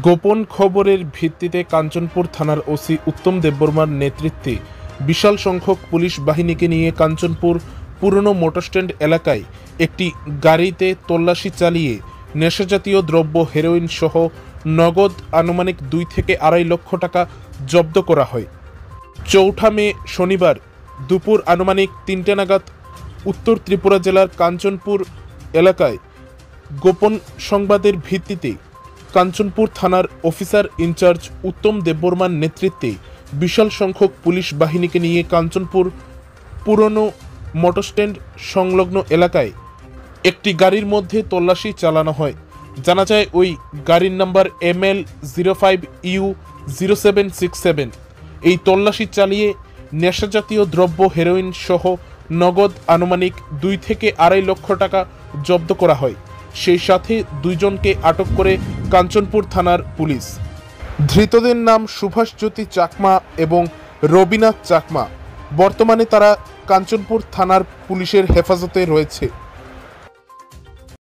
গোপন খবরের ভিত্তিতে কাঞ্চনপুর থানার ওসি উত্তম দেববর্মার নেতৃত্বে বিশাল সংখ্যক পুলিশ বাহিনীকে নিয়ে কাঞ্চনপুর পুরনো মোটরস্ট্যান্ড এলাকায় একটি গাড়িতে তল্লাশি চালিয়ে নেশাজাতীয় দ্রব্য হেরোইন সহ নগদ আনুমানিক 2 থেকে 2.5 লক্ষ টাকা জব্দ করা হয়। 4 মে শনিবার দুপুর আনুমানিক 3টে নাগাদ উত্তর ত্রিপুরা জেলার কাঞ্চনপুর এলাকায় গোপন সংবাদের ভিত্তিতে কাঞ্চনপুর থানার অফিসার ইনচার্জ উত্তম দেববর্মার নেতৃত্বে বিশাল সংখ্যক পুলিশ বাহিনীকে নিয়ে কাঞ্চনপুর পুরনো মোটরস্ট্যান্ড সংলগ্ন এলাকায় একটি গাড়ির মধ্যে তল্লাশি চালানো হয়। জানা যায় ওই গাড়ির নাম্বার ML05U0767। এই তল্লাশি চালিয়ে নেশাজাতীয় দ্রব্য হেরোইন সহ নগদ আনুমানিক 2 থেকে 2.5 লক্ষ টাকা জব্দ করা হয়। সেই সাথে 2 জনকে আটক করে কাঞ্চনপুর থানার পুলিশ। ধৃতদের নাম সুভাষজ্যোতি চাকমা এবং রবিনাথ চাকমা। বর্তমানে তারা কাঞ্চনপুর থানার পুলিশের হেফাজতে রয়েছে।